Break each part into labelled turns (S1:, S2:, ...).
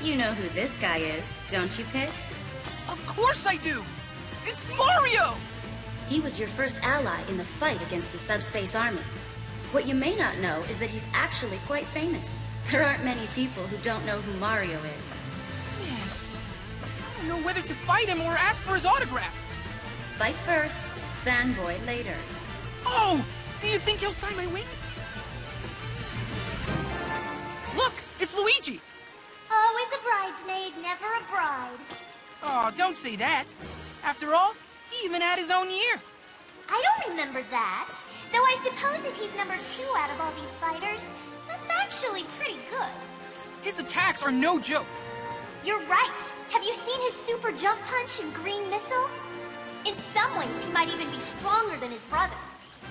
S1: You know who this guy is, don't you, Pit?
S2: Of course I do! It's Mario!
S1: He was your first ally in the fight against the Subspace Army. What you may not know is that he's actually quite famous. There aren't many people who don't know who Mario is.
S2: Man, I don't know whether to fight him or ask for his autograph.
S1: Fight first, fanboy later.
S2: Oh! Do you think he'll sign my wings? Look! It's Luigi!
S3: Always a bridesmaid, never a bride.
S2: Oh, don't say that. After all, he even had his own year.
S3: I don't remember that. Though I suppose if he's number 2 out of all these fighters, that's actually pretty good.
S2: His attacks are no joke.
S3: You're right. Have you seen his super jump punch and green missile? In some ways, he might even be stronger than his brother.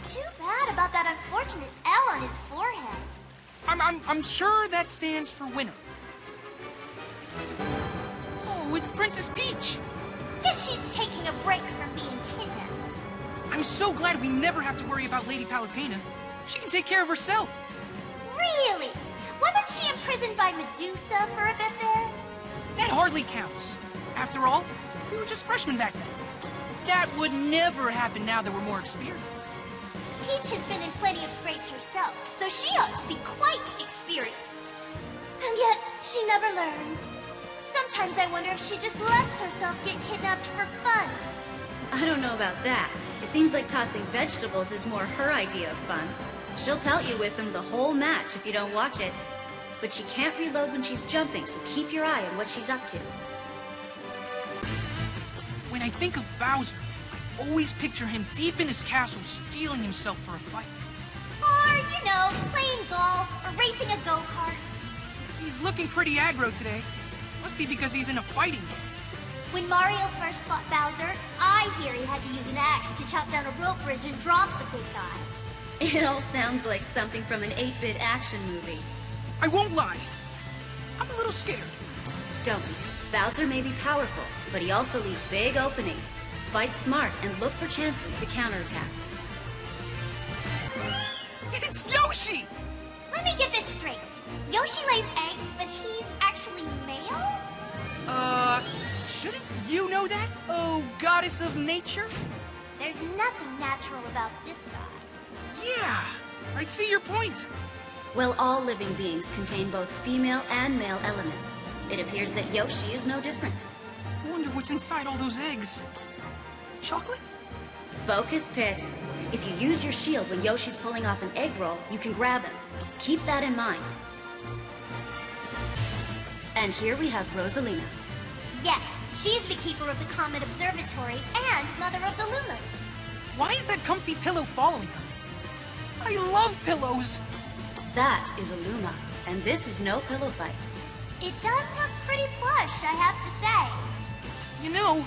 S3: Too bad about that unfortunate L on his forehead.
S2: I'm sure that stands for winner. Oh, it's Princess Peach.
S3: Guess she's taking a break from being kidnapped.
S2: I'm so glad we never have to worry about Lady Palutena. She can take care of herself.
S3: Really? Wasn't she imprisoned by Medusa for a bit there?
S2: That hardly counts. After all, we were just freshmen back then. That would never happen now that we're more experienced.
S3: Peach has been in plenty of scrapes herself, so she ought to be quite experienced. And yet, she never learns. Sometimes I wonder if she just lets herself get kidnapped for fun.
S1: I don't know about that. It seems like tossing vegetables is more her idea of fun. She'll pelt you with them the whole match if you don't watch it. But she can't reload when she's jumping, so keep your eye on what she's up to.
S2: When I think of Bowser, I always picture him deep in his castle steeling himself for a fight.
S3: Or, you know, playing golf or racing a go-kart.
S2: He's looking pretty aggro today. Must be because he's in a fighting game.
S3: When Mario first fought Bowser, I hear he had to use an axe to chop down a rope bridge and drop the big guy.
S1: It all sounds like something from an 8-bit action movie.
S2: I won't lie. I'm a little scared.
S1: Don't be. Bowser may be powerful, but he also leaves big openings. Fight smart and look for chances to counterattack.
S2: It's Yoshi!
S3: Let me get this straight. Yoshi lays eggs, but he's actually male?
S2: Shouldn't you know that? Oh, goddess of nature?
S3: There's nothing natural about this guy.
S2: Yeah, I see your point.
S1: Well, all living beings contain both female and male elements. It appears that Yoshi is no different.
S2: I wonder what's inside all those eggs. Chocolate?
S1: Focus, Pit. If you use your shield when Yoshi's pulling off an egg roll, you can grab him. Keep that in mind. And here we have Rosalina.
S3: Yes, she's the keeper of the Comet Observatory and mother of the Lumas.
S2: Why is that comfy pillow following her? I love pillows!
S1: That is a Luma, and this is no pillow fight.
S3: It does look pretty plush, I have to say.
S2: You know,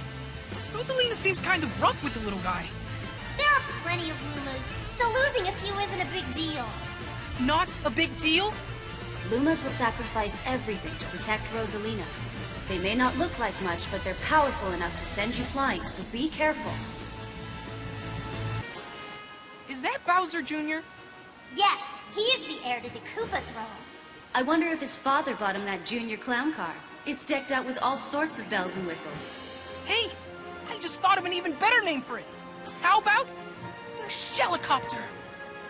S2: Rosalina seems kind of rough with the little guy.
S3: There are plenty of Lumas, so losing a few isn't a big deal.
S2: Not a big deal?
S1: Lumas will sacrifice everything to protect Rosalina. They may not look like much, but they're powerful enough to send you flying, so be careful.
S2: Is that Bowser Jr.?
S3: Yes, he is the heir to the Koopa throne.
S1: I wonder if his father bought him that junior clown car. It's decked out with all sorts of bells and whistles.
S2: Hey, I just thought of an even better name for it. How about the Shellicopter?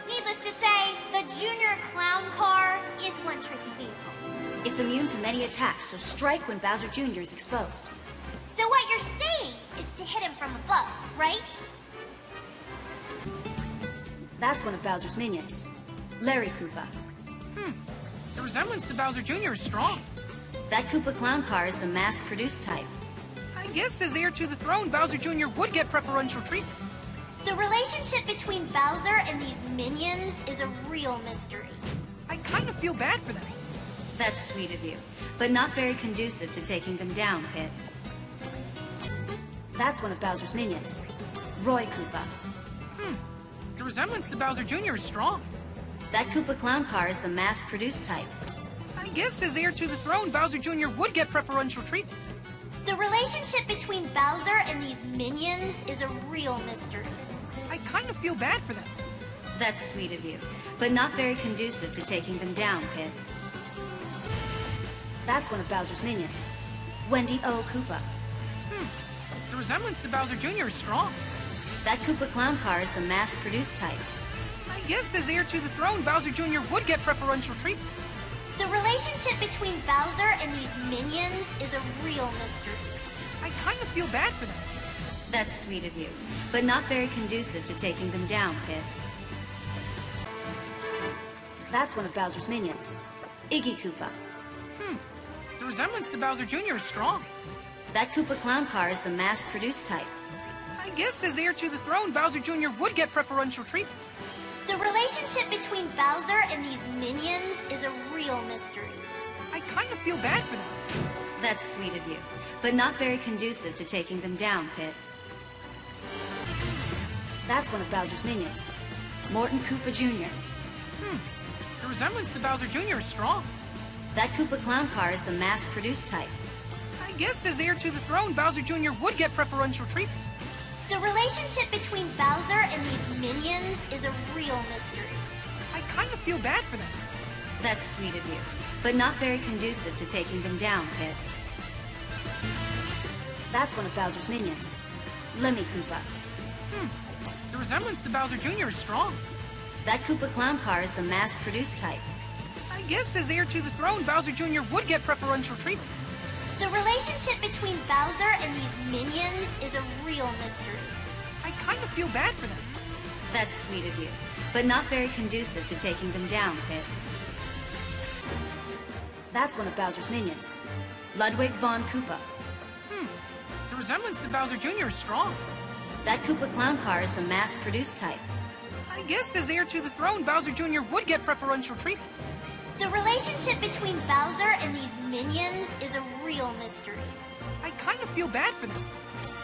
S3: Needless to say, the junior clown car is one tricky vehicle.
S1: It's immune to many attacks, so strike when Bowser Jr. is exposed.
S3: So what you're saying is to hit him from above, right?
S1: That's one of Bowser's minions, Larry Koopa.
S2: The resemblance to Bowser Jr. is strong.
S1: That Koopa clown car is the mass-produced type.
S2: I guess as heir to the throne, Bowser Jr. would get preferential treatment.
S3: The relationship between Bowser and these minions is a real mystery.
S2: I kind of feel bad for them.
S1: That's sweet of you, but not very conducive to taking them down, Pit. That's one of Bowser's minions, Roy Koopa.
S2: The resemblance to Bowser Jr. is strong.
S1: That Koopa clown car is the mass-produced type.
S2: I guess as heir to the throne, Bowser Jr. would get preferential treatment.
S3: The relationship between Bowser and these minions is a real mystery.
S2: I kind of feel bad for them.
S1: That's sweet of you, but not very conducive to taking them down, Pit. That's one of Bowser's minions. Wendy O. Koopa.
S2: The resemblance to Bowser Jr. is strong.
S1: That Koopa clown car is the mass-produced type.
S2: I guess as heir to the throne, Bowser Jr. would get preferential treatment.
S3: The relationship between Bowser and these minions is a real mystery.
S2: I kind of feel bad for them.
S1: That's sweet of you, but not very conducive to taking them down, Pit. That's one of Bowser's minions. Iggy Koopa.
S2: The resemblance to Bowser Jr. is strong.
S1: That Koopa clown car is the mass-produced type.
S2: I guess as heir to the throne, Bowser Jr. would get preferential treatment.
S3: The relationship between Bowser and these minions is a real mystery.
S2: I kind of feel bad for them.
S1: That's sweet of you, but not very conducive to taking them down, Pit. That's one of Bowser's minions. Morton Koopa Jr.
S2: The resemblance to Bowser Jr. is strong.
S1: That Koopa clown car is the mass-produced type.
S2: I guess as heir to the throne, Bowser Jr. would get preferential treatment.
S3: The relationship between Bowser and these minions is a real mystery.
S2: I kind of feel bad for them.
S1: That's sweet of you, but not very conducive to taking them down, Pit. That's one of Bowser's minions. Lemmy Koopa.
S2: The resemblance to Bowser Jr. is strong.
S1: That Koopa clown car is the mass-produced type.
S2: I guess as heir to the throne, Bowser Jr. would get preferential treatment.
S3: The relationship between Bowser and these minions is a real mystery.
S2: I kind of feel bad for them.
S1: That's sweet of you, but not very conducive to taking them down, Pit. That's one of Bowser's minions. Ludwig von Koopa.
S2: The resemblance to Bowser Jr. is strong.
S1: That Koopa clown car is the mass-produced type.
S2: I guess as heir to the throne, Bowser Jr. would get preferential treatment.
S3: The relationship between Bowser and these minions is a real mystery.
S2: I kind of feel bad for them.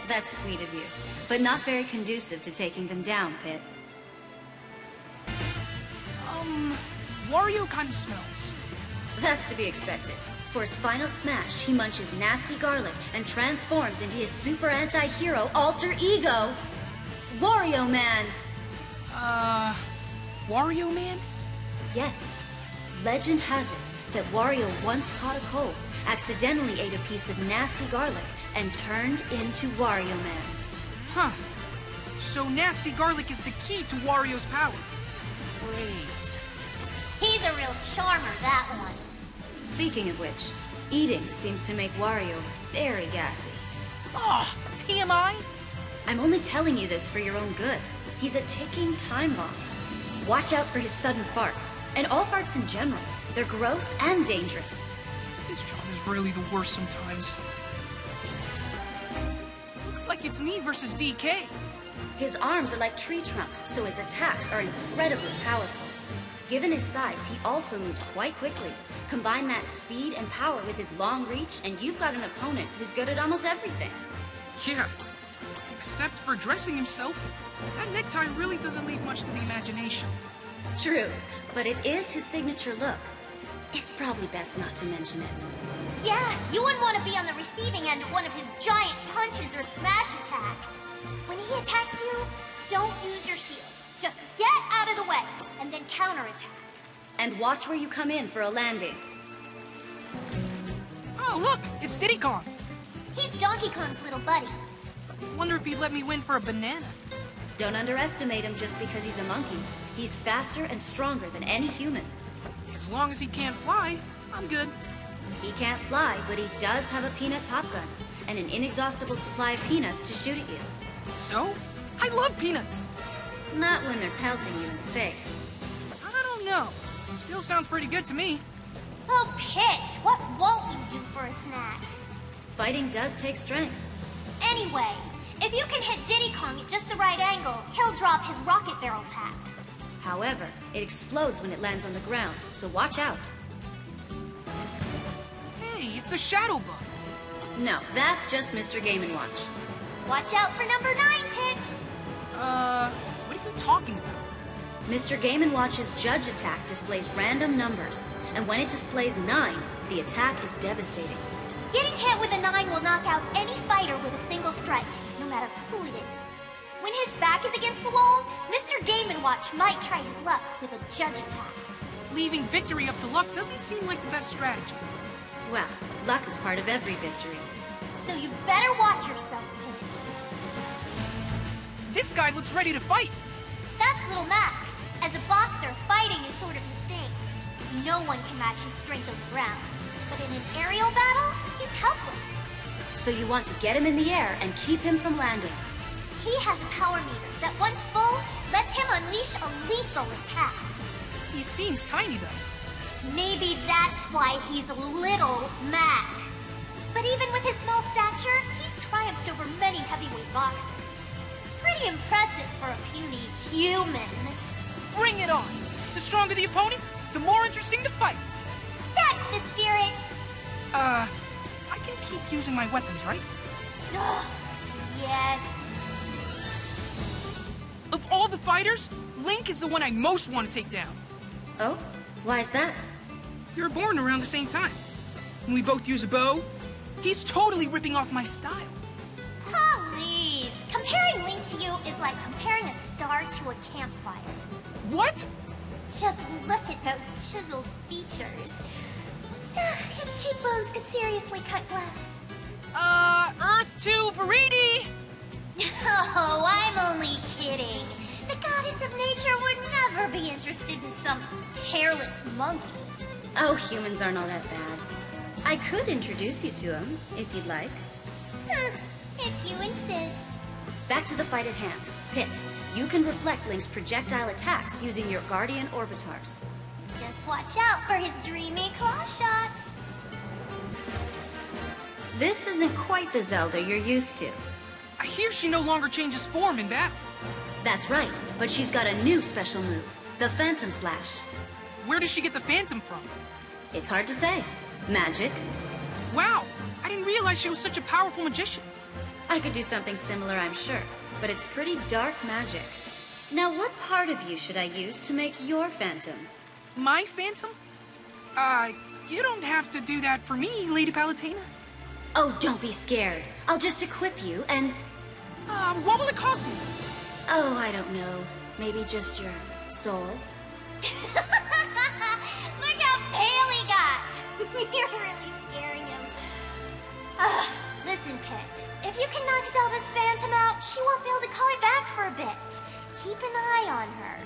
S1: That's sweet of you, but not very conducive to taking them down, Pit.
S2: Wario kind of smells.
S1: That's to be expected. For his final smash, he munches nasty garlic and transforms into his super anti-hero alter ego, Wario Man!
S2: Wario Man?
S1: Yes. Legend has it that Wario once caught a cold, accidentally ate a piece of nasty garlic, and turned into Wario Man.
S2: Huh. So nasty garlic is the key to Wario's power. Great.
S3: He's a real charmer, that one.
S1: Speaking of which, eating seems to make Wario very gassy.
S2: TMI?
S1: I'm only telling you this for your own good. He's a ticking time bomb. Watch out for his sudden farts, and all farts in general. They're gross and dangerous.
S2: This job is really the worst sometimes. Looks like it's me versus DK.
S1: His arms are like tree trunks, so his attacks are incredibly powerful. Given his size, he also moves quite quickly. Combine that speed and power with his long reach, and you've got an opponent who's good at almost everything.
S2: Yeah. Except for dressing himself. That necktie really doesn't leave much to the imagination.
S1: True, but it is his signature look. It's probably best not to mention it.
S3: Yeah, you wouldn't want to be on the receiving end of one of his giant punches or smash attacks. When he attacks you, don't use your shield. Just get out of the way, and then counterattack.
S1: And watch where you come in for a landing.
S2: Oh, look! It's Diddy Kong!
S3: He's Donkey Kong's little buddy.
S2: Wonder if he'd let me win for a banana.
S1: Don't underestimate him just because he's a monkey. He's faster and stronger than any human.
S2: As long as he can't fly, I'm good.
S1: He can't fly, but he does have a peanut pop gun and an inexhaustible supply of peanuts to shoot at you.
S2: So? I love peanuts!
S1: Not when they're pelting you in the face.
S2: I don't know. Still sounds pretty good to me.
S3: Oh, Pit, what won't you do for a snack?
S1: Fighting does take strength.
S3: Anyway, if you can hit Diddy Kong at just the right angle, he'll drop his rocket barrel pack.
S1: However, it explodes when it lands on the ground, so watch out.
S2: Hey, it's a shadow bug.
S1: No, that's just Mr. Game & Watch.
S3: Watch out for number 9, Pit.
S2: What are you talking about?
S1: Mr. Game & Watch's judge attack displays random numbers, and when it displays 9, the attack is devastating.
S3: Getting hit with a 9 will knock out any fighter with a single strike, no matter who it is. When his back is against the wall, Mr. Game & Watch might try his luck with a judge attack.
S2: Leaving victory up to luck doesn't seem like the best strategy.
S1: Well, luck is part of every victory.
S3: So you better watch yourself, Pit.
S2: This guy looks ready to fight.
S3: That's Little Mac. As a boxer, fighting is sort of his thing. No one can match his strength on the ground. But in an aerial battle, he's helpless.
S1: So you want to get him in the air and keep him from landing.
S3: He has a power meter that once full, lets him unleash a lethal attack.
S2: He seems tiny, though.
S3: Maybe that's why he's Little Mac. But even with his small stature, he's triumphed over many heavyweight boxers. Pretty impressive for a puny human.
S2: Bring it on! The stronger the opponent, the more interesting to fight.
S3: That's the spirit!
S2: I can keep using my weapons, right?
S3: Ugh, yes.
S2: Of all the fighters, Link is the one I most want to take down.
S1: Oh? Why's that?
S2: We were born around the same time. And we both use a bow. He's totally ripping off my style.
S3: Please! Comparing Link to you is like comparing a star to a campfire.
S2: What?
S3: Just look at those chiseled features. His cheekbones could seriously cut glass.
S2: Earth to Veridi!
S3: Oh, I'm only kidding. The goddess of nature would never be interested in some hairless monkey.
S1: Oh, humans aren't all that bad. I could introduce you to him, if you'd like.
S3: If you insist.
S1: Back to the fight at hand. Pit, you can reflect Link's projectile attacks using your Guardian Orbitars.
S3: Just watch out for his dreamy claw shots.
S1: This isn't quite the Zelda you're used to.
S2: I hear she no longer changes form in battle.
S1: That's right, but she's got a new special move, the Phantom Slash.
S2: Where does she get the Phantom from?
S1: It's hard to say. Magic.
S2: Wow, I didn't realize she was such a powerful magician.
S1: I could do something similar, I'm sure, but it's pretty dark magic. Now, what part of you should I use to make your Phantom?
S2: My Phantom? You don't have to do that for me, Lady Palutena.
S1: Oh, don't be scared. I'll just equip you and...
S2: What will it cost me?
S1: Oh, I don't know. Maybe just your soul?
S3: Look how pale he got! You're really scaring him. Listen, Pit. If you can knock Zelda's Phantom out, she won't be able to call it back for a bit. Keep an eye on her.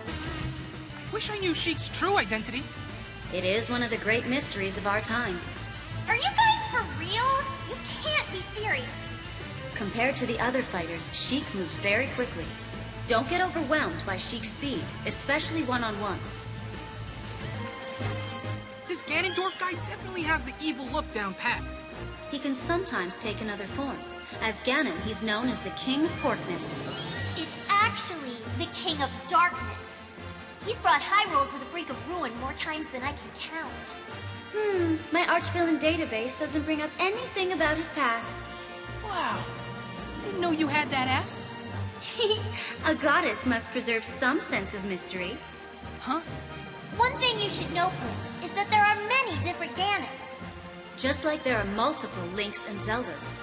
S2: I wish I knew Sheik's true identity.
S1: It is one of the great mysteries of our time.
S3: Are you guys for real? You can't be serious.
S1: Compared to the other fighters, Sheik moves very quickly. Don't get overwhelmed by Sheik's speed, especially one-on-one.
S2: This Ganondorf guy definitely has the evil look down pat.
S1: He can sometimes take another form. As Ganon, he's known as the King of Porkness.
S3: It's actually the King of Darkness. He's brought Hyrule to the brink of ruin more times than I can count.
S1: My arch-villain database doesn't bring up anything about his past.
S2: Wow, I didn't know you had that app.
S1: A goddess must preserve some sense of mystery.
S2: Huh?
S3: One thing you should know, Pit, is that there are many different Ganons.
S1: Just like there are multiple Links and Zeldas.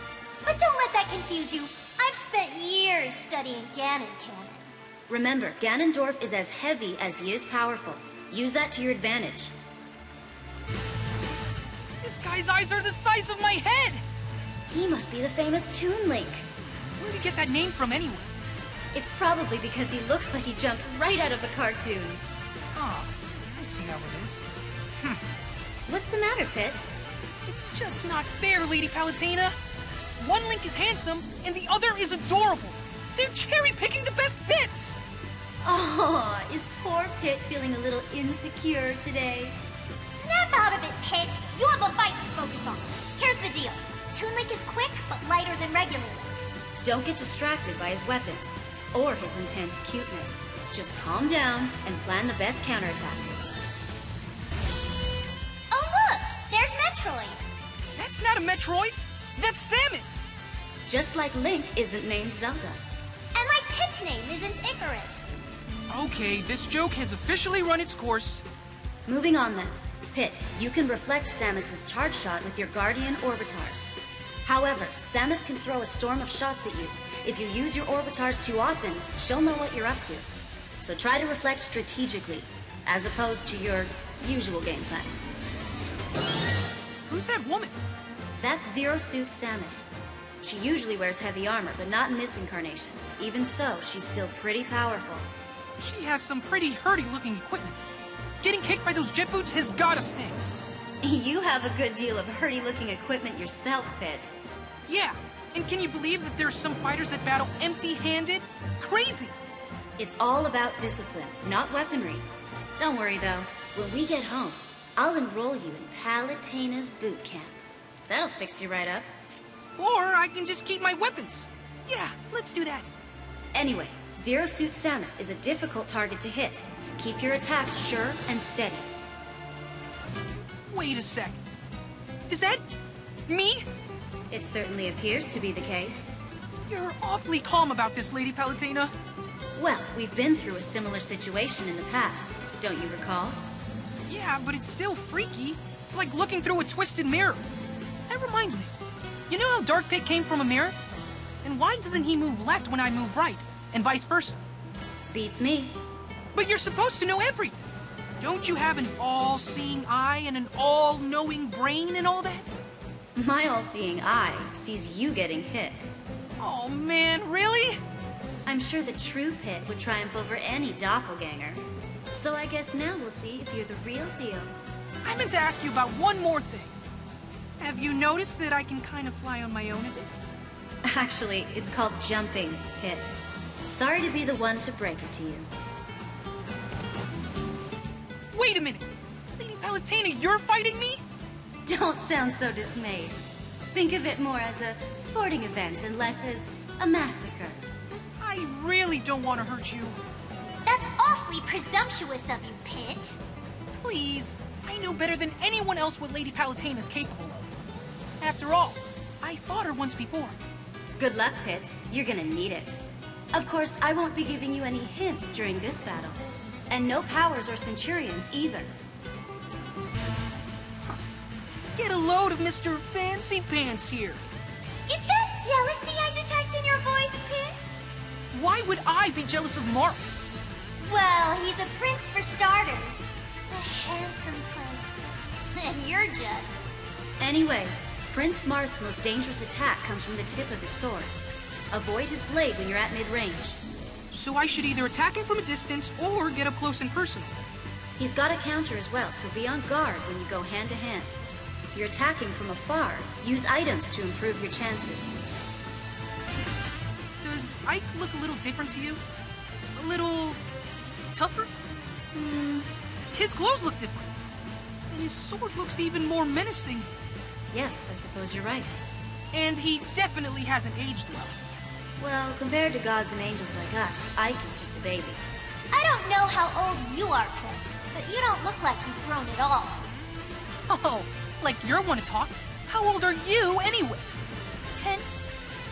S3: But don't let that confuse you. I've spent years studying Ganon canon.
S1: Remember, Ganondorf is as heavy as he is powerful. Use that to your advantage.
S2: This guy's eyes are the size of my head!
S1: He must be the famous Toon Link.
S2: Where'd he get that name from anyway?
S1: It's probably because he looks like he jumped right out of a cartoon.
S2: Ah, I see how it is.
S1: What's the matter, Pit?
S2: It's just not fair, Lady Palutena. One Link is handsome, and the other is adorable. They're cherry-picking the best bits!
S1: Oh, is poor Pit feeling a little insecure today?
S3: Snap out of it, Pit. You have a fight to focus on. Here's the deal. Toon Link is quick, but lighter than regular Link.
S1: Don't get distracted by his weapons, or his intense cuteness. Just calm down and plan the best counterattack.
S3: Oh look! There's Metroid!
S2: That's not a Metroid! That's Samus!
S1: Just like Link isn't named Zelda.
S3: And like Pit's name isn't Icarus.
S2: Okay, this joke has officially run its course.
S1: Moving on then. Pit, you can reflect Samus's charge shot with your Guardian Orbitars. However, Samus can throw a storm of shots at you. If you use your Orbitars too often, she'll know what you're up to. So try to reflect strategically, as opposed to your usual game plan.
S2: Who's that woman?
S1: That's Zero Suit Samus. She usually wears heavy armor, but not in this incarnation. Even so, she's still pretty powerful.
S2: She has some pretty hurdy-looking equipment. Getting kicked by those jet boots has gotta sting.
S1: You have a good deal of hurdy-looking equipment yourself, Pit.
S2: Yeah, and can you believe that there's some fighters that battle empty-handed? Crazy!
S1: It's all about discipline, not weaponry. Don't worry, though. When we get home, I'll enroll you in Palutena's boot camp. That'll fix you right up.
S2: Or I can just keep my weapons. Yeah, let's do that.
S1: Anyway, Zero Suit Samus is a difficult target to hit. Keep your attacks sure and steady.
S2: Wait a sec. Is that me?
S1: It certainly appears to be the case.
S2: You're awfully calm about this, Lady Palutena.
S1: Well, we've been through a similar situation in the past, don't you recall?
S2: Yeah, but it's still freaky. It's like looking through a twisted mirror. That reminds me. You know how Dark Pit came from a mirror? And why doesn't he move left when I move right, and vice versa?
S1: Beats me.
S2: But you're supposed to know everything. Don't you have an all-seeing eye and an all-knowing brain and all that?
S1: My all-seeing eye sees you getting hit.
S2: Oh man, really?
S1: I'm sure the true Pit would triumph over any doppelganger. So I guess now we'll see if you're the real deal.
S2: I meant to ask you about one more thing. Have you noticed that I can kind of fly on my own a bit?
S1: Actually, it's called jumping, Pit. Sorry to be the one to break it to you.
S2: Wait a minute! Lady Palutena, you're fighting me?
S1: Don't sound so dismayed. Think of it more as a sporting event and less as a massacre.
S2: I really don't want to hurt you.
S3: That's awfully presumptuous of you, Pit.
S2: Please, I know better than anyone else what Lady Palutena is capable of. After all, I fought her once before.
S1: Good luck, Pit. You're gonna need it. Of course, I won't be giving you any hints during this battle. And no powers or centurions either.
S2: Get a load of Mr. Fancy Pants here.
S3: Is that jealousy I detect in your voice, Pit?
S2: Why would I be jealous of Marth?
S3: Well, he's a prince for starters. A handsome prince. And you're just...
S1: Anyway, Prince Marth's most dangerous attack comes from the tip of his sword. Avoid his blade when you're at mid-range.
S2: So I should either attack him from a distance or get up close and personal.
S1: He's got a counter as well, so be on guard when you go hand-to-hand. If you're attacking from afar, use items to improve your chances.
S2: Does Ike look a little different to you? A little... tougher? His clothes look different. And his sword looks even more menacing.
S1: Yes, I suppose you're right.
S2: And he definitely hasn't aged well.
S1: Well, compared to gods and angels like us, Ike is just a baby.
S3: I don't know how old you are, Pit, but you don't look like you've grown at all.
S2: Oh, like you're one to talk. How old are you, anyway? 10?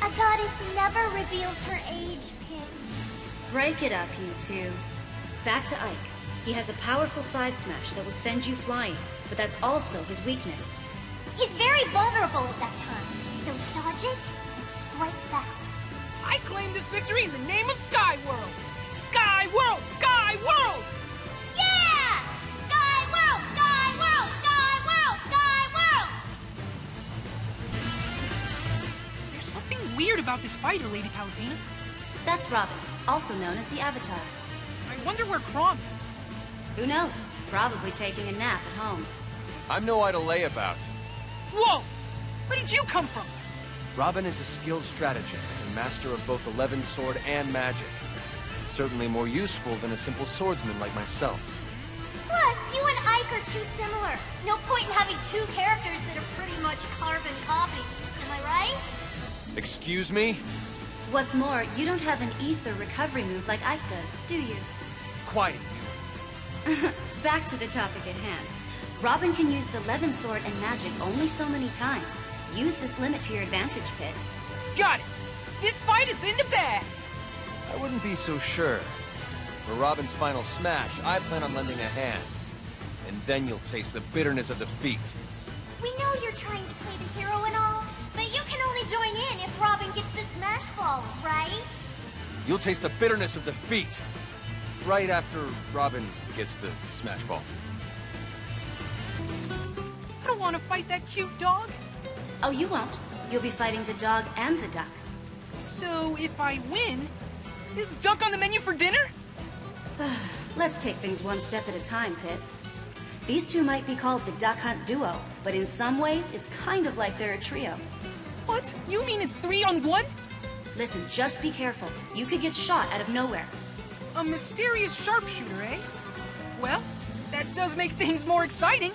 S3: A goddess never reveals her age, Pit.
S1: Break it up, you two. Back to Ike. He has a powerful side smash that will send you flying, but that's also his weakness.
S3: He's very vulnerable at that time, so dodge it and strike back.
S2: I claim this victory in the name of Sky World! Sky World! Sky World!
S3: Yeah! Sky World! Sky World! Sky World! Sky World!
S2: There's something weird about this fighter, Lady Palutena.
S1: That's Robin, also known as the Avatar.
S2: I wonder where Crom is.
S1: Who knows? Probably taking a nap at home.
S4: I'm no idle layabout.
S2: Whoa! Where did you come from?
S4: Robin is a skilled strategist and master of both 11 sword and magic. Certainly more useful than a simple swordsman like myself.
S3: Plus, you and Ike are too similar. No point in having two characters that are pretty much carbon copies, am I right?
S4: Excuse me?
S1: What's more, you don't have an ether recovery move like Ike does, do you?
S4: Quiet, you.
S1: Back to the topic at hand. Robin can use the Levin sword and magic only so many times. Use this limit to your advantage, Pit.
S2: Got it! This fight is in the bag!
S4: I wouldn't be so sure. For Robin's final smash, I plan on lending a hand. And then you'll taste the bitterness of defeat.
S3: We know you're trying to play the hero and all, but you can only join in if Robin gets the smash ball, right?
S4: You'll taste the bitterness of defeat. Right after Robin gets the smash ball.
S2: I don't want to fight that cute dog.
S1: Oh, you won't. You'll be fighting the dog and the duck.
S2: So, if I win, is duck on the menu for dinner?
S1: Let's take things one step at a time, Pit. These two might be called the Duck Hunt Duo, but in some ways, it's kind of like they're a trio.
S2: What? You mean it's 3-on-1?
S1: Listen, just be careful. You could get shot out of nowhere.
S2: A mysterious sharpshooter, eh? Well, that does make things more exciting.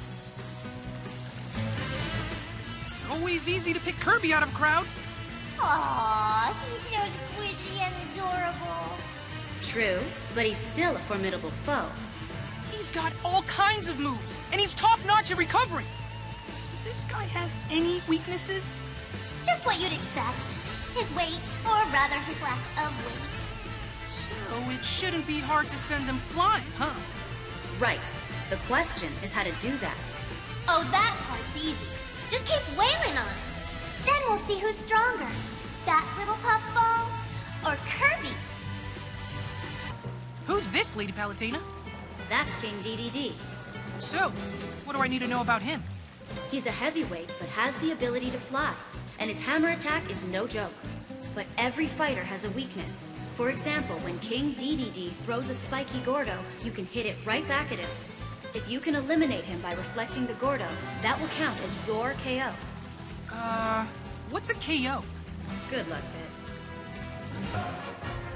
S2: It's always easy to pick Kirby out of a crowd.
S3: Aww, he's so squishy and adorable.
S1: True, but he's still a formidable foe.
S2: He's got all kinds of moves, and he's top-notch at recovering. Does this guy have any weaknesses?
S3: Just what you'd expect. His weight, or rather his lack of weight.
S2: So it shouldn't be hard to send him flying, huh?
S1: Right. The question is how to do that.
S3: Oh, that part's easy. Just keep wailing on him. Then we'll see who's stronger. That little puffball, or Kirby.
S2: Who's this, Lady Palutena?
S1: That's King Dedede.
S2: So, what do I need to know about him?
S1: He's a heavyweight, but has the ability to fly. And his hammer attack is no joke. But every fighter has a weakness. For example, when King Dedede throws a spiky Gordo, you can hit it right back at him. If you can eliminate him by reflecting the Gordo, that will count as your KO.
S2: What's a KO?
S1: Good luck, Pit.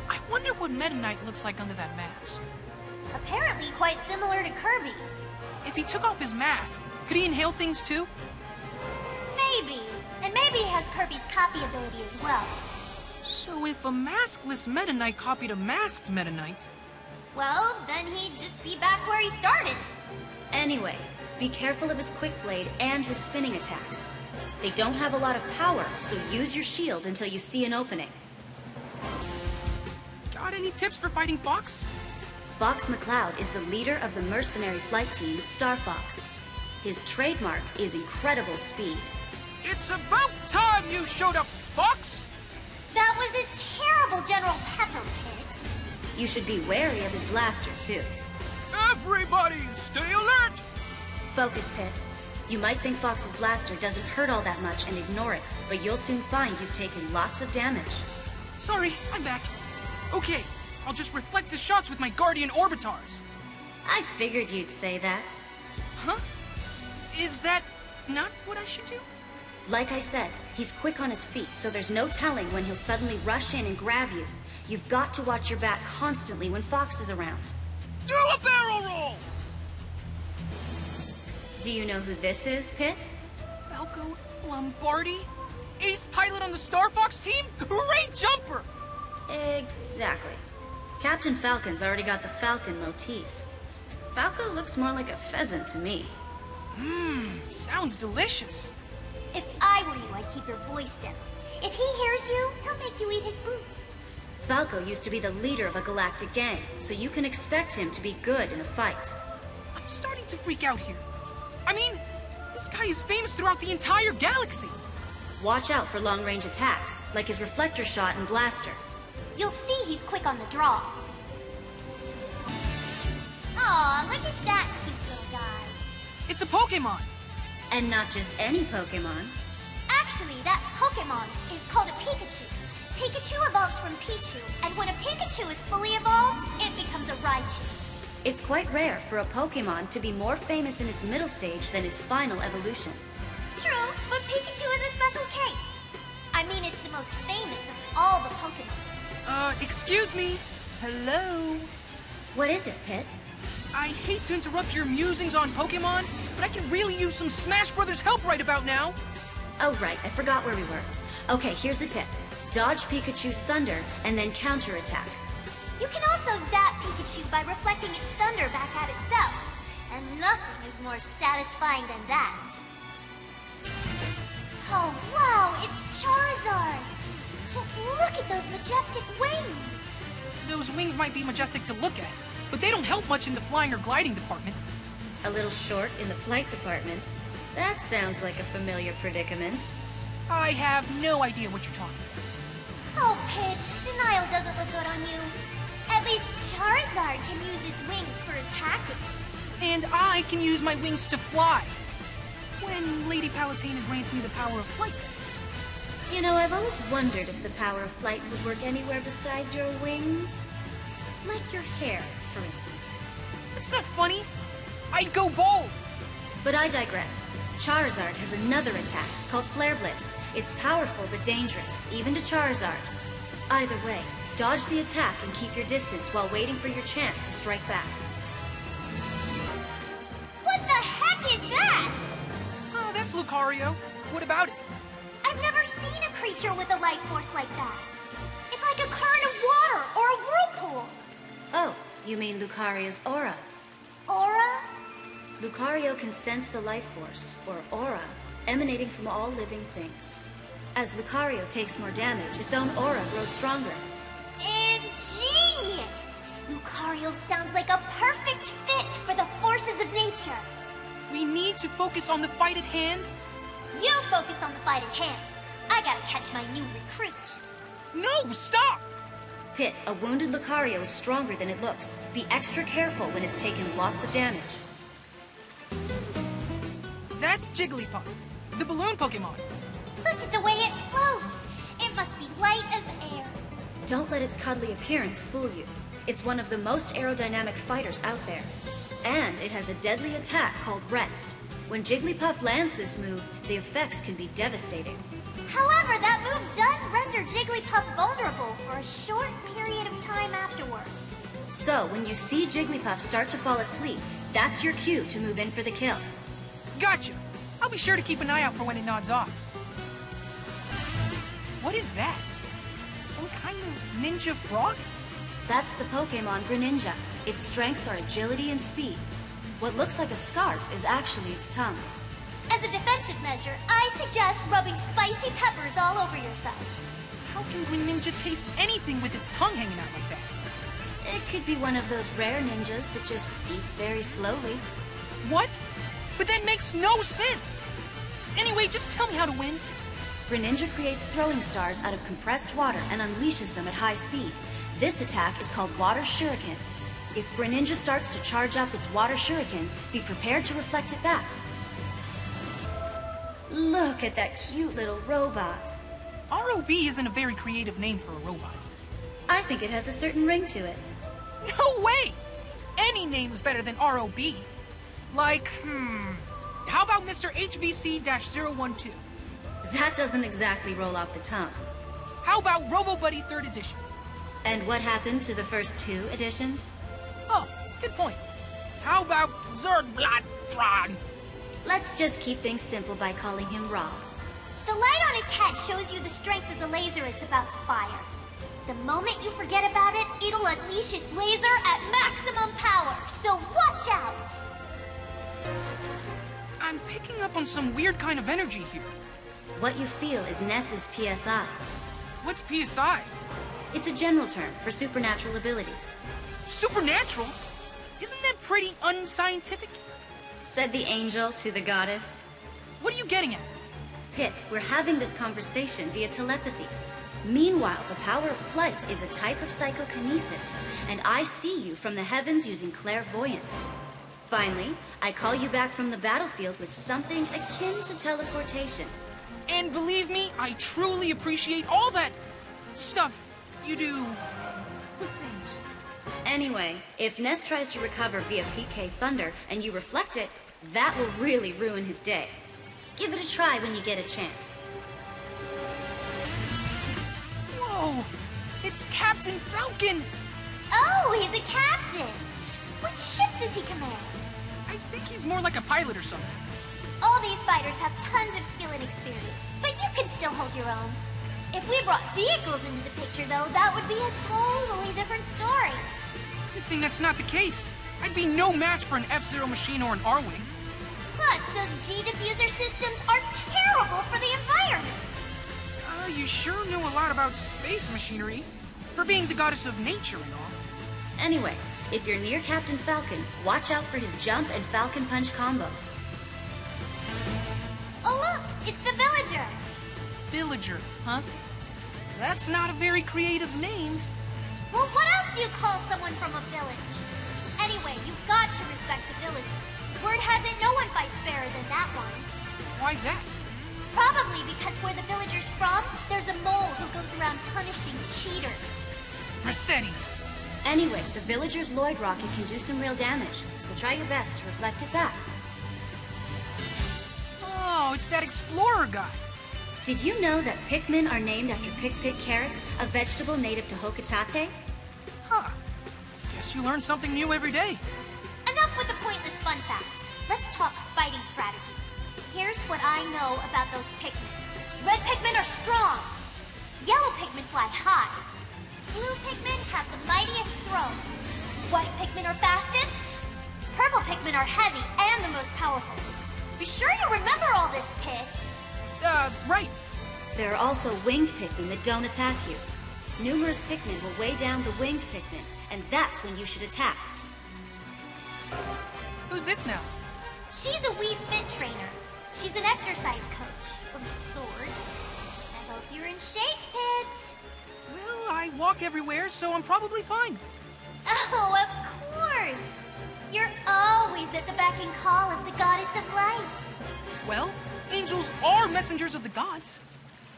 S2: I wonder what Meta Knight looks like under that mask.
S3: Apparently quite similar to Kirby.
S2: If he took off his mask, could he inhale things too?
S3: Maybe. And maybe he has Kirby's copy ability as well.
S2: So if a maskless Meta Knight copied a masked Meta Knight...
S3: Well, then he'd just be back where he started.
S1: Anyway, be careful of his quick blade and his spinning attacks. They don't have a lot of power, so use your shield until you see an opening.
S2: Got any tips for fighting Fox?
S1: Fox McCloud is the leader of the mercenary flight team, Star Fox. His trademark is incredible speed.
S2: It's about time you showed up, Fox!
S3: That was a terrible General Pepper Pit.
S1: You should be wary of his blaster, too.
S2: Everybody, stay alert!
S1: Focus, Pit. You might think Fox's blaster doesn't hurt all that much and ignore it, but you'll soon find you've taken lots of damage.
S2: Sorry, I'm back. Okay, I'll just reflect his shots with my Guardian Orbitars.
S1: I figured you'd say that.
S2: Huh? Is that not what I should do?
S1: Like I said, he's quick on his feet, so there's no telling when he'll suddenly rush in and grab you. You've got to watch your back constantly when Fox is around.
S2: Do a barrel roll!
S1: Do you know who this is, Pit?
S2: Falco Lombardi? Ace pilot on the Star Fox team? Great jumper!
S1: Exactly. Captain Falcon's already got the falcon motif. Falco looks more like a pheasant to me.
S2: Sounds delicious.
S3: If I were you, I'd keep your voice down. If he hears you, he'll make you eat his boots.
S1: Falco used to be the leader of a galactic gang, so you can expect him to be good in a fight.
S2: I'm starting to freak out here. I mean, this guy is famous throughout the entire galaxy.
S1: Watch out for long-range attacks, like his reflector shot and blaster.
S3: You'll see he's quick on the draw. Aw, look at that cute little guy.
S2: It's a Pokemon.
S1: And not just any Pokemon.
S3: Actually, that Pokemon is called a Pikachu. Pikachu evolves from Pichu, and when a Pikachu is fully evolved, it becomes a Raichu.
S1: It's quite rare for a Pokemon to be more famous in its middle stage than its final evolution.
S3: True, but Pikachu is a special case. I mean, it's the most famous of all the Pokemon.
S2: Excuse me. Hello?
S1: What is it, Pit?
S2: I hate to interrupt your musings on Pokemon, but I could really use some Smash Brothers help right about now.
S1: Oh, right, I forgot where we were. Okay, here's the tip. Dodge Pikachu's thunder, and then counterattack.
S3: You can also zap Pikachu by reflecting its thunder back at itself. And nothing is more satisfying than that. Oh, wow, it's Charizard! Just look at those majestic wings!
S2: Those wings might be majestic to look at, but they don't help much in the flying or gliding department.
S1: A little short in the flight department. That sounds like a familiar predicament.
S2: I have no idea what you're talking about.
S3: Oh, Pit, denial doesn't look good on you. At least Charizard can use its wings for attacking.
S2: And I can use my wings to fly. when Lady Palutena grants me the power of flight, that is.
S1: You know, I've always wondered if the power of flight would work anywhere besides your wings. Like your hair, for instance.
S2: That's not funny. I'd go bald.
S1: But I digress. Charizard has another attack called Flare Blitz. It's powerful but dangerous, even to Charizard. Either way, dodge the attack and keep your distance while waiting for your chance to strike back.
S3: What the heck is that?
S2: Oh, that's Lucario. What about it?
S3: I've never seen a creature with a life force like that. It's like a current of water or a whirlpool.
S1: Oh, you mean Lucario's aura.
S3: Aura?
S1: Lucario can sense the life force, or aura, emanating from all living things. As Lucario takes more damage, its own aura grows stronger.
S3: Ingenious! Lucario sounds like a perfect fit for the forces of nature.
S2: We need to focus on the fight at hand.
S3: You focus on the fight at hand. I gotta catch my new recruit.
S2: No, stop!
S1: Pit, a wounded Lucario is stronger than it looks. Be extra careful when it's taken lots of damage.
S2: That's Jigglypuff, the balloon Pokemon.
S3: Look at the way it floats. It must be light as air.
S1: Don't let its cuddly appearance fool you. It's one of the most aerodynamic fighters out there. And it has a deadly attack called Rest. When Jigglypuff lands this move, the effects can be devastating.
S3: However, that move does render Jigglypuff vulnerable for a short period of time afterward.
S1: So, when you see Jigglypuff start to fall asleep, that's your cue to move in for the kill.
S2: Gotcha. I'll be sure to keep an eye out for when it nods off. What is that? Some kind of ninja frog?
S1: That's the Pokemon Greninja. Its strengths are agility and speed. What looks like a scarf is actually its tongue.
S3: As a defensive measure, I suggest rubbing spicy peppers all over yourself.
S2: How can Greninja taste anything with its tongue hanging out like that?
S1: It could be one of those rare ninjas that just eats very slowly.
S2: What? But that makes no sense! Anyway, just tell me how to win.
S1: Greninja creates throwing stars out of compressed water and unleashes them at high speed. This attack is called Water Shuriken. If Greninja starts to charge up its Water Shuriken, be prepared to reflect it back. Look at that cute little robot.
S2: R.O.B. isn't a very creative name for a robot.
S1: I think it has a certain ring to it.
S2: No way! Any name's better than R.O.B. Like, how about Mr. HVC-012?
S1: That doesn't exactly roll off the tongue.
S2: How about Robo-Buddy 3rd Edition?
S1: And what happened to the first 2 editions?
S2: Oh, good point. How about Zergblattron?
S1: Let's just keep things simple by calling him R.O.B.
S3: The light on its head shows you the strength of the laser it's about to fire. The moment you forget about it, it'll unleash its laser at maximum power, so watch out!
S2: I'm picking up on some weird kind of energy here.
S1: What you feel is Ness's PSI.
S2: What's PSI?
S1: It's a general term for supernatural abilities.
S2: Supernatural? Isn't that pretty unscientific?
S1: Said the angel to the goddess.
S2: What are you getting at?
S1: Pit, we're having this conversation via telepathy. Meanwhile, the power of flight is a type of psychokinesis, and I see you from the heavens using clairvoyance. Finally, I call you back from the battlefield with something akin to teleportation.
S2: And believe me, I truly appreciate all that stuff you do with things.
S1: Anyway, if Ness tries to recover via PK Thunder and you reflect it, that will really ruin his day. Give it a try when you get a chance.
S2: Whoa! It's Captain Falcon!
S3: Oh, he's a captain! What ship does he command?
S2: I think he's more like a pilot or something.
S3: All these fighters have tons of skill and experience, but you can still hold your own. If we brought vehicles into the picture, though, that would be a totally different story.
S2: Good thing that's not the case. I'd be no match for an F-Zero machine or an R-Wing.
S3: Plus, those G-diffuser systems are terrible for the environment.
S2: You sure know a lot about space machinery, for being the goddess of nature and all.
S1: Anyway, if you're near Captain Falcon, watch out for his jump and Falcon Punch combo.
S3: Oh look, it's the villager.
S2: Villager, huh? That's not a very creative name.
S3: Well, what else do you call someone from a village? Anyway, you've got to respect the villager. Word has it no one fights fairer than that one.
S2: Why's that?
S3: Probably because where the villager's from, there's a mole who goes around punishing cheaters.
S2: Rossetti!
S1: Anyway, the villager's Lloyd rocket can do some real damage, so try your best to reflect it back.
S2: Oh, it's that explorer guy.
S1: Did you know that Pikmin are named after Pik-Pik carrots, a vegetable native to Hokitate?
S2: Huh. Guess you learn something new every day.
S3: Enough with the pointless fun facts. Let's talk fighting strategy. Here's what I know about those Pikmin. Red Pikmin are strong. Yellow Pikmin fly high. Blue Pikmin have the mightiest throw. White Pikmin are fastest. Purple Pikmin are heavy and the most powerful. Be sure you remember all this, Pit.
S2: Right.
S1: There are also winged Pikmin that don't attack you. Numerous Pikmin will weigh down the winged Pikmin, and that's when you should attack.
S2: Who's this now?
S3: She's a Wii Fit trainer. She's an exercise coach, of sorts. I hope you're in shape, Pit.
S2: Well, I walk everywhere, so I'm probably fine.
S3: Oh, of course. You're always at the beck and call of the goddess of light.
S2: Well, angels are messengers of the gods.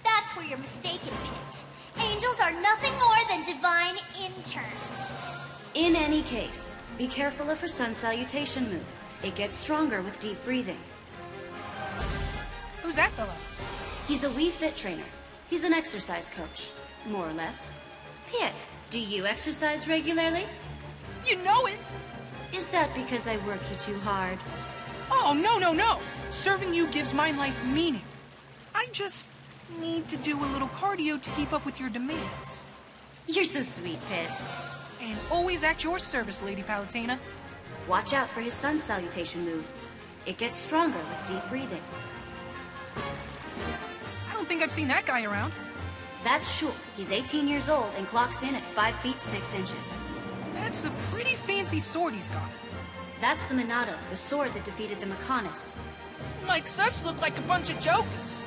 S3: That's where you're mistaken, Pit. Angels are nothing more than divine interns.
S1: In any case, be careful of her sun salutation move. It gets stronger with deep breathing.
S2: Who's that fella?
S1: He's a Wii Fit trainer. He's an exercise coach, more or less. Pit, do you exercise regularly?
S2: You know it!
S1: Is that because I work you too hard?
S2: Oh, no. Serving you gives my life meaning. I just need to do a little cardio to keep up with your demands.
S1: You're so sweet, Pit.
S2: And always at your service, Lady Palutena.
S1: Watch out for his sun salutation move. It gets stronger with deep breathing.
S2: I don't think I've seen that guy around.
S1: That's Sheik. He's 18 years old and clocks in at 5 feet 6 inches.
S2: That's a pretty fancy sword he's got.
S1: That's the Minato, the sword that defeated the Mechonis.
S2: Makes us look like a bunch of jokers.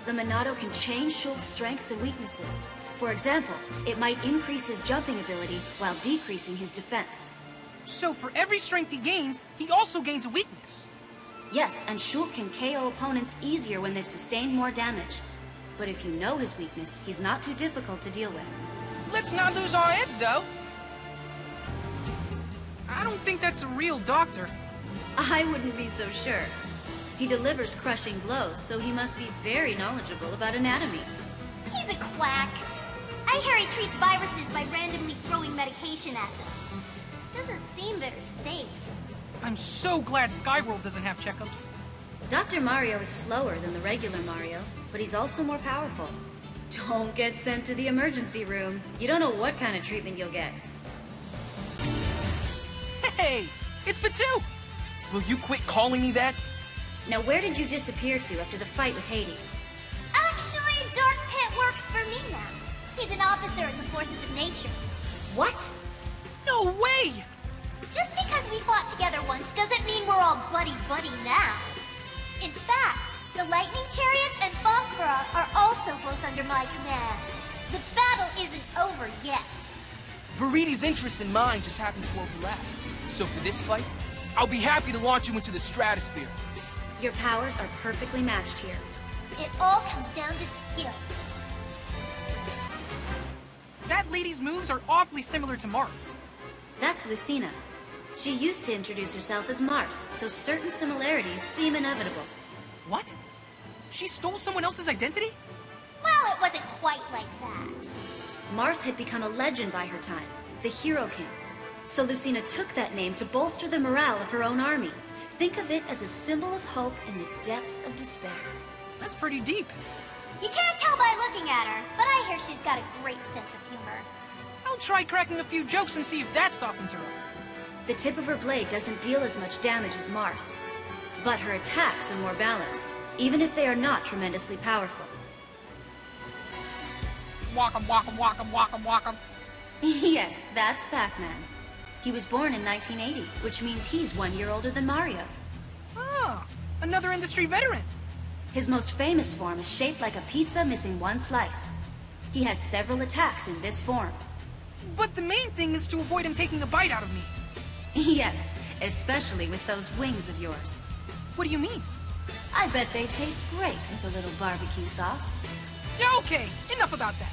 S1: The Minato can change Sheik's strengths and weaknesses. For example, it might increase his jumping ability while decreasing his defense.
S2: So for every strength he gains, he also gains a weakness.
S1: Yes, and Sheik can KO opponents easier when they've sustained more damage. But if you know his weakness, he's not too difficult to deal with.
S2: Let's not lose our heads, though. I don't think that's a real doctor.
S1: I wouldn't be so sure. He delivers crushing blows, so he must be very knowledgeable about anatomy.
S3: He's a quack. I hear he treats viruses by randomly throwing medication at them. Doesn't seem very safe.
S2: I'm so glad Skyworld doesn't have checkups.
S1: Dr. Mario is slower than the regular Mario, but he's also more powerful. Don't get sent to the emergency room. You don't know what kind of treatment you'll get.
S2: Hey, it's Batu!
S5: Will you quit calling me that?
S1: Now where did you disappear to after the fight with Hades?
S3: Actually, Dark Pit works for me now. He's an officer in the forces of nature.
S1: What?
S2: No way!
S3: Just because we fought together once doesn't mean we're all buddy-buddy now. In fact, the Lightning Chariot and Phosphora are also both under my command. The battle isn't over yet.
S5: Viridi's interests and mine just happen to overlap. So for this fight, I'll be happy to launch you into the stratosphere.
S1: Your powers are perfectly matched here.
S3: It all comes down to skill.
S2: That lady's moves are awfully similar to Marth's.
S1: That's Lucina. She used to introduce herself as Marth, so certain similarities seem inevitable.
S2: What? She stole someone else's identity?
S3: Well, it wasn't quite like that.
S1: Marth had become a legend by her time, the Hero King. So Lucina took that name to bolster the morale of her own army. Think of it as a symbol of hope in the depths of despair.
S2: That's pretty deep.
S3: You can't tell by looking at her, but I hear she's got a great sense of humor.
S2: I'll try cracking a few jokes and see if that softens her up.
S1: The tip of her blade doesn't deal as much damage as Marth's, but her attacks are more balanced, even if they are not tremendously powerful.
S2: Walk 'em, walk 'em, walk 'em, walk 'em, walk 'em.
S1: Yes, that's Pac-Man. He was born in 1980, which means he's 1 year older than Mario.
S2: Ah, another industry veteran.
S1: His most famous form is shaped like a pizza missing one slice. He has several attacks in this form.
S2: But the main thing is to avoid him taking a bite out of me.
S1: Yes, especially with those wings of yours.
S2: What do you mean?
S1: I bet they taste great with a little barbecue sauce.
S2: Yeah, okay. Enough about that.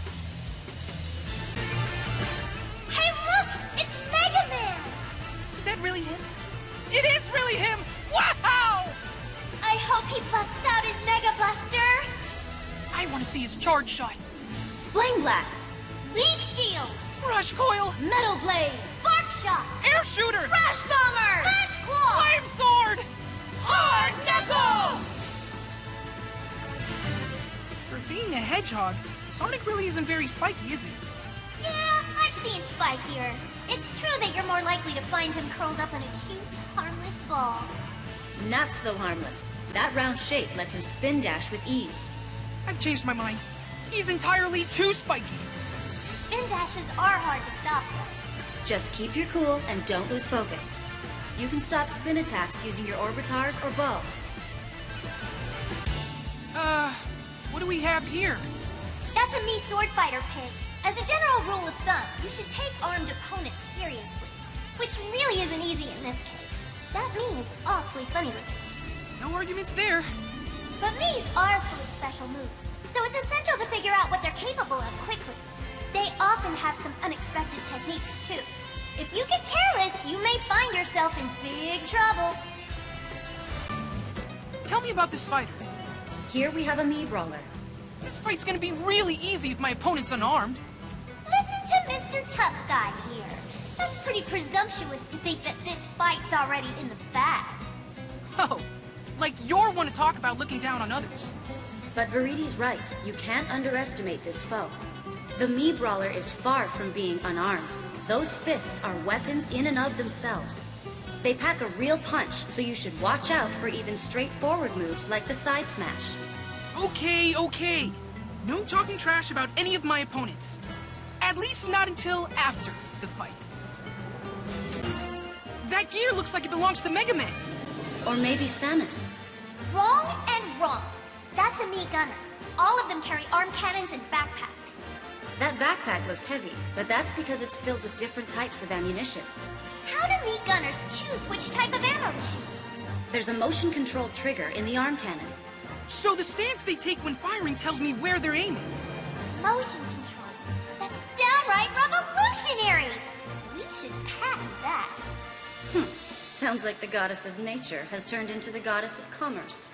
S3: Hey, look! It's Mega Man!
S2: Is that really him? It is really him! Wow!
S3: I hope he busts out his Mega Buster!
S2: I want to see his charge shot.
S1: Flame Blast!
S3: Leaf Shield!
S2: Rush Coil!
S1: Metal Blaze!
S3: Spark Shot!
S2: Air Shooter!
S1: Crash Bomber!
S3: Flash Claw!
S2: Flame Sword!
S3: Hard Knuckle!
S2: For being a hedgehog, Sonic really isn't very spiky, is he?
S3: Yeah, I've seen spikier. It's true that you're more likely to find him curled up in a cute, harmless ball.
S1: Not so harmless. That round shape lets him spin dash with ease.
S2: I've changed my mind. He's entirely too spiky.
S3: Spin dashes are hard to stop, though.
S1: Just keep your cool and don't lose focus. You can stop spin attacks using your orbitars or bow.
S2: What do we have here?
S3: That's a Mii Sword Fighter pit. As a general rule of thumb, you should take armed opponents seriously. Which really isn't easy in this case. That Mii is awfully funny looking.
S2: No arguments there.
S3: But Miis are full of special moves, so it's essential to figure out what they're capable of quickly. They often have some unexpected techniques, too. If you get careless, you may find yourself in big trouble.
S2: Tell me about this fighter.
S1: Here we have a Mii Brawler.
S2: This fight's gonna be really easy if my opponent's unarmed.
S3: Listen to Mr. Tough Guy here. That's pretty presumptuous to think that this fight's already in the bag.
S2: Oh, like you're one to talk about looking down on others.
S1: But Veridi's right. You can't underestimate this foe. The Mii Brawler is far from being unarmed. Those fists are weapons in and of themselves. They pack a real punch, so you should watch out for even straightforward moves like the side smash.
S2: Okay. No talking trash about any of my opponents. At least not until after the fight. That gear looks like it belongs to Mega Man.
S1: Or maybe Samus.
S3: Wrong and wrong. That's a Mii Gunner. All of them carry arm cannons and backpacks.
S1: That backpack looks heavy, but that's because it's filled with different types of ammunition.
S3: How do Mii Gunners choose which type of ammo to shoot?
S1: There's a motion-controlled trigger in the arm cannon.
S2: So the stance they take when firing tells me where they're aiming.
S3: Motion control. That's downright revolutionary! We should patent that.
S1: Sounds like the goddess of nature has turned into the goddess of commerce.